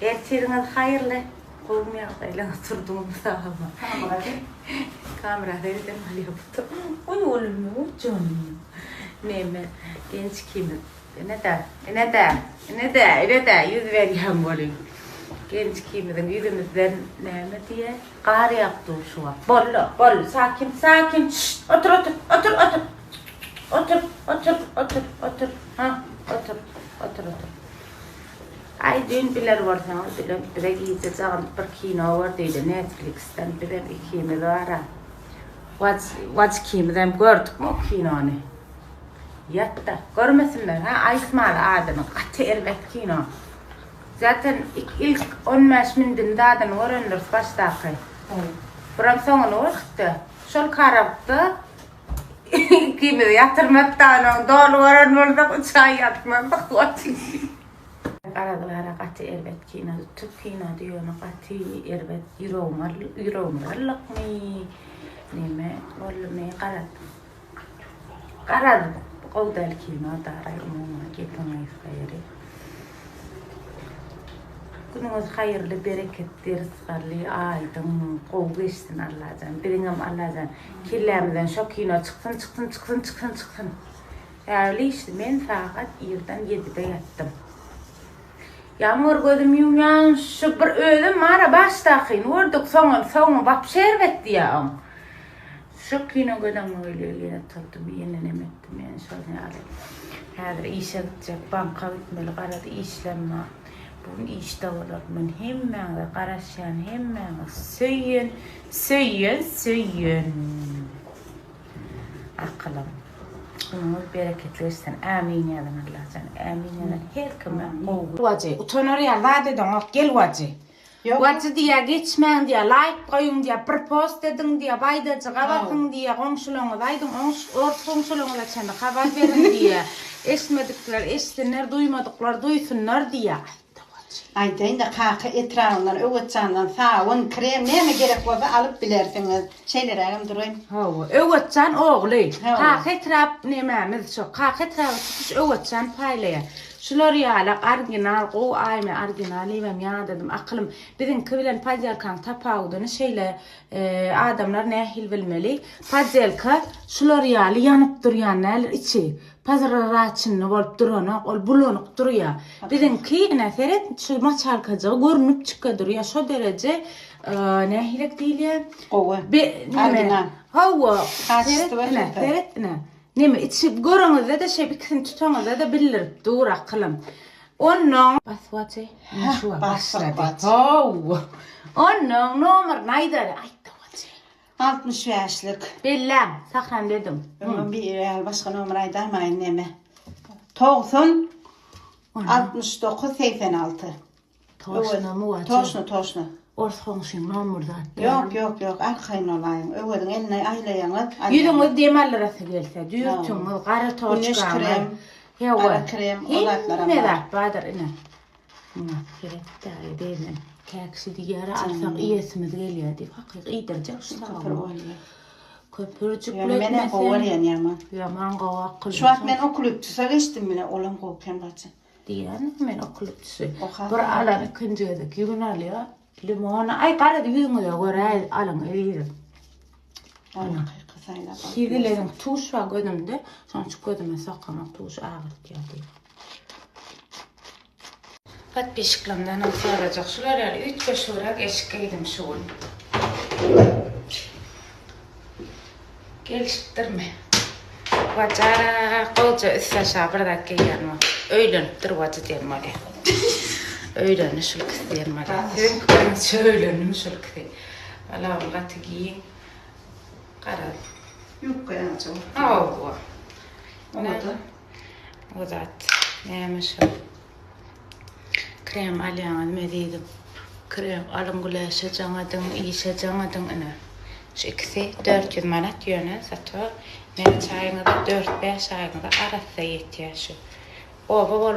Erçeriniz hayırlı. Koymayaklayla oturdum sağıma. Kamera verdim hali yaptım. Oy oğlum o canım. Neyme genç kimi? Ne de yüz veriyem olayım. Genç kimiden yüzümüzden neyme diye kar yaptı şu an. Bol sakin. Şşt, otur. Otur. Ha, otur. Ay dün bilir varsan, bile gideceğim bir kino var dedi Netflix'ten bile bir kino var. Watch kinodan gördük mü o kinonu? Yatta, görmesinler ha, Aysmal adamı, katı elbet kino. Zaten ilk 15 minuten dadan öğreniriz baştaki. Buram sonunu vakti, şol karabdı. Kimi yatırmaktan, doğru öğrenmekten uçağı yatmadık. Aradılar katı elbet kino, Türk kino diyor, katı elbet yürüyorlarlık mı? Neyme, oğlum karadı. Qowdal kino darayım gepiniz hayırlı. Gününüz hayırlı, bereketli, rızıklı, aydın, qow geçsin Allah'tan. Birinem Allah'tan kirlemden şu kino çıksın. Öyle işte men fakat yerden 7'de yattım. Yağmur gözüm yumyan şu bir ödüm mara baştakın vurduk sonra bap şerbet diyağım. Şu kino gödüm öyle yine tuttum yeniden emettim yani şöyle hadi işe gidecek banka gitmeli karadı işlenme bunun işte olur ben hemen karışan hemen söyün aklım umut bereketli olsun amin ya Allah amin ya her kime vacı utanır ya vade gel vacı Vacı diye geçmen diye, like koyun diye, propose dedin diye, bayda cıgabatın diye, komşuluğunu daydın, komşuluğunu da çende haber verin diye, esmedikler, estinler, duymadıklar, duysunlar diye. Ayda kaka etrafından, öğretcandan, sağın, krem, ne gerek var alıp bilersiniz. Şeyleri alayım durayım. Öğretcan oğlu. Kaka etraf ne memiz çok. Kaka etrafı tutuş öğretcan paylaya. Şular yala arginal, o ayme arginali ve ya dedim aklım. Bizim kıbilen pazelkan tapağudunu şeyle adamlar nehil bilmeli. Pazelka şular yala yanıp duruyanlar içi. Pazara raçınını olup durana, ol bulunup duruyor. Bizimki neferet şu maç arkacığı görünüp çıkıyor duruyor. Şu derece nehilek değil ya. Oğu. Arginal. Hava. Neferet ne? Neme içip görünüzde de şey bir kısım tutanızda da bilir dur aklım. Onun basvatı şu başladı. Onun numar neydi? Ay 60 yaşlık. Bilmem sakın dedim. Bir başka numarayı da hemen neme. 90 69 86. Toşna mı var? Toşna. Ortansın numar zaten. Yok. Arkayın olayım. Öğrenin eline aylayanlar. Yüzümüz demeller arası gelse. Düğütümüz, kara toçkan. Kara krem. Olatlar ama. Ne de badır ine. Gerek değil mi? Keksi diyara alsak iyesimiz geliyor diye. Hakik iyidircek şu sağlam. Köpürcük yani ben kovaryan yaman. Yaman kova kılın. Şu an ben okulüptüse geçtim bile oğlum kovken bacı. Diyen ben okulüptüse. Bir alan ikinci edek yürün alıyor. Limona ay karadı yüzünü de göre alın eliydin. Ana kısayla. Şiirlerin tuş var gözümde. Sonra şu gözüme sokamak tuş ağır geldi. Pat beşiklamdan alacak şular yani 3-5 olarak eşikkeydim şu an. Geliştirme. Vacara koca üstü şabırdak giyerme. Öylönüptür vacı diyelim öyle. Öylönü şulk diyelim öyle. Sizin kırınız şöylönü şulk diyelim. Valla gatı giyin. Karar. Yok kayacağım. Oo. Oldu. O da neymiş o? Krem alyan mediydim. Krem alın güleşeceğim iyişeceğim ine. Şu ikisi 400 manat yönü satıyor. Ben çayını da 4-5 ayını da arası yetiyor. O bol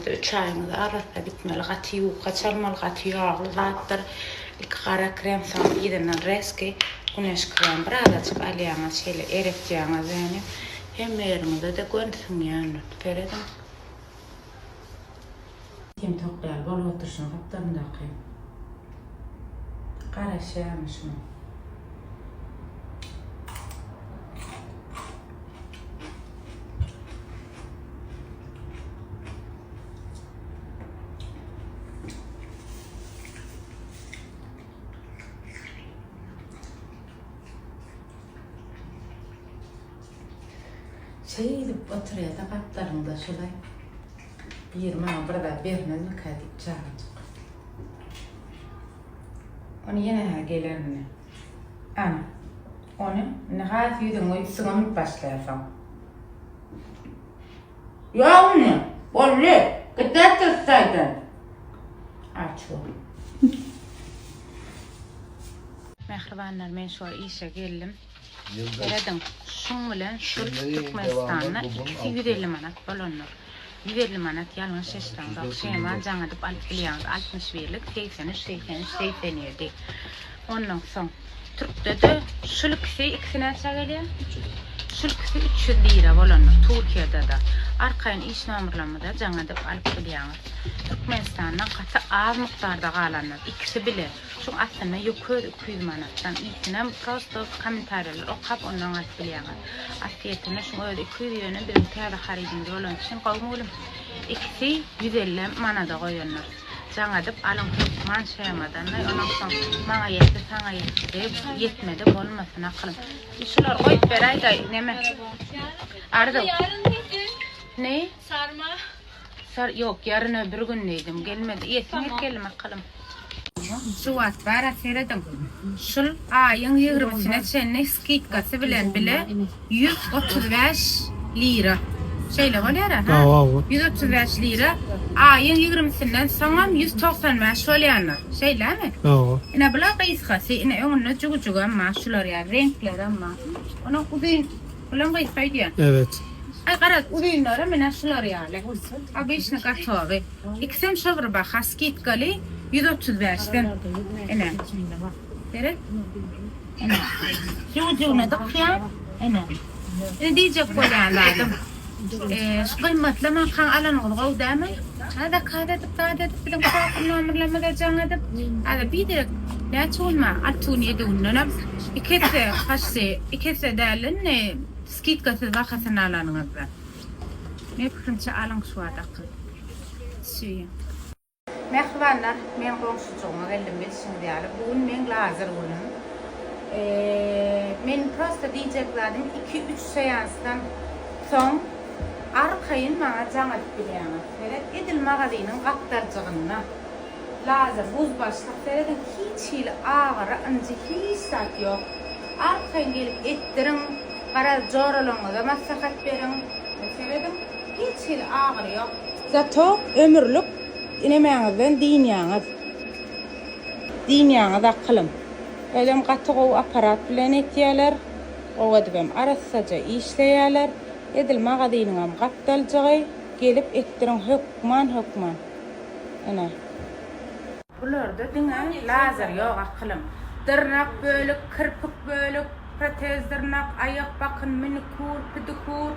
3 ayını da arası bitmeli. Katı kaçalmalı, katı yağlı, katır. İlk kara krem sonra gidilen reski. Güneş krem birazcık alyan şeyle eriteceğim yani. Hem yerimde de gönsün yani. Verelim. Kim toklayal bol otursun kaptanın da kıyım. Kara şeymiş mi? Şey edip oturuyor da kaptanında şurada. Bir bana burada birine mi kadıp çağıracak. Onu yine gelerini. Ana. Onu ne kadar yüdün o sınavını başlayasam. Ya onu. Oğlum. Gıda tutsaydın. Aç o. Mehribanlar, men şu işe geldim. Geledim. Şun bilen şu Türkmenistan'na 250 manat bolonur. 150 manat yalnız eşitden şeyman жаңа dip alıp bilýär. 60 verlik 80 ýerdi. Ondan soň Türkde de şulkisi ikisine çagelýär. Şulkisi 300 lira bolonur Türkiýede de. Arkaýyn iş nomerlamada жаңа dip alıp bilýär. Türkmenistan'dan gaty az miktarda galanlar. İkisi bile. Şu aslında yukarı 200 manattan ikisine prosto komentarlar okap ondan alıp bilýär. Afiyetine şu öyle 200 ýöne bir täze harydyň bolan için gowmulum. İkisi 150 manada goýanlar. Жаңа dip alyň man şemadan ondan soň maňa ýetdi, saňa ýetdi, ýetmedi bolmasyn akylym. Şular goýup beräýdi neme? Arda. Ne? Sarma. Yok, yarın öbür gün neydim, gelmedi. Yetin gelme akılım. Suat var aferedim. Şul ayın 20'sine çenne skitkası bilen bile 135 lira. Şeyle var ya ha? 135 lira. Ayın 20'sinden sonra 195 oluyorlar. Şeyle mi? Ne bula kıyıskası, ne onun cugu ama şular ya, renkler ama. Onun uzun, ulan kıyıskaydı ya. Evet. Ay qarat urinlara mena şular ýaly. A beşni gatowy. İkisem şowr baha skitkali 135'den. Ene. Gerek? Ene. Jujuğuna da qiyam. Ene. Ne diýjek bolýanlarym. Şu kıymatlama kan alan olgaw däme. Hada bilen nomerlemede jaňa dip. Ada bir direk näçe bolma atun ýedundan. İkisi dälin ne skitkası vakasını alanınızda. Ne fikrimçe alın şu adakı. Süyün. Mehribanlar, men komşuçuğuma geldim bilsin diýäler. Bugün men lazır bolum. Men prosta diýjeklerim 2-3 seansdan soň arkaýyn maňa jaňa bilýär. Ferek edil magazynyň gatdarjygyna lazır buz başlyk feredin hiç hili ağırı anjy hiç sat ýok. Arkaýyn gelip etdirin. Para zoralığına maslahat verin. Mesela hiç ağır yok. Zato ömürlük inemeğinizden dinýäňiz akylym. Elim gatygy aparat bilen etýärler. O edibem arassaja işleýärler. Edil magazynyň gatdaljagy gelip etdirin hökman. Ana. Bularda diňe lazer ýok akylym. Dırnak bölük, kirpik bölük, protezdirnak, ayak bakın, minikur, pedikur.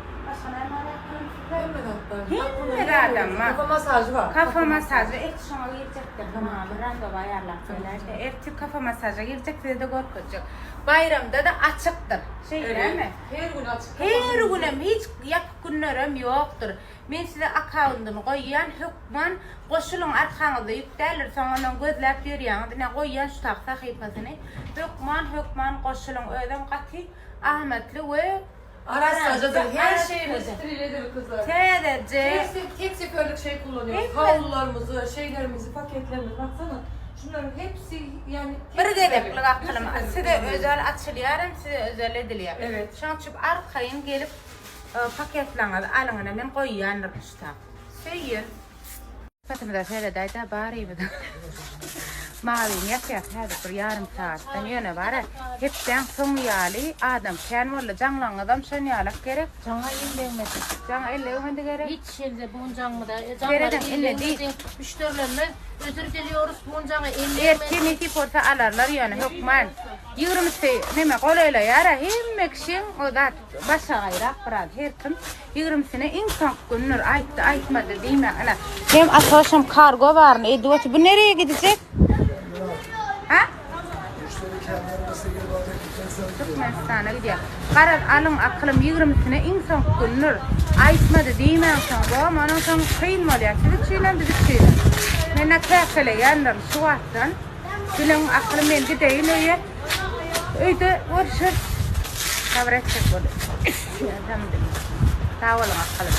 Himmede adam var. Kafa masajı var. Kafa masajı. Şuna girecektir. Bir randevu ayarlap söylerdi. Ertesi kafa masajı girecektir de korkacak. Bayramda da açıktır. Değil mi? Her gün açık. Her günüm hiç yapık günlerim yoktur. Men size akauntunu koyan hükman koşulun arkanızda yükdelir. Sonra gözlep görüyorsunuz. Ne koyan şu tak sahipasını. Hükman koşulun ödem katı Ahmetli ve Arasaca'dır. Her şeyimiz sterilidir kızlar. Tek seferlik şey kullanıyoruz. Havlularımızı, şeylerimizi, paketlerimizi. Baksana. Şunların hepsi yani... Bir gedeklik akılım. Size özel açılıyorum, size özel ediliyor. Evet. Şunun için arkayın gelip paketlerinizi alın. Men koyanır işte. Söyün. Fatımda seyredayda bari mi? Mağazın yapıyor bir yarım saatten yöne var. Hepten sonyalı adam kendine canlı adam sonyalı gerek. Canğa ellewmedi. Canlı ellewmedi gerek. Hiç şeyde buncanmada. Canları ellewmedi. Müşterilerle özür diliyoruz buncanı ellewmedi. Erkeneki porta alarlar yöne hükman. 20'si neme qolayla yara hemme kişin o da başa gayrak biraz her kim 20'sine insan günür aytmadı diýme ana hem asoşum kargo var ne ediyor bu nereye gidecek ha Türkmenistan'a gidiyor karar alın aklım 20'sine insan günür aytmadı diýme sen bu ama sen kıyılmalı ya bizi mena kafele yanlar şu atsan bilen aklım men gideyin öye öyle görüşür. Kabret çek böyle. Tamam. Sağ olun aklım.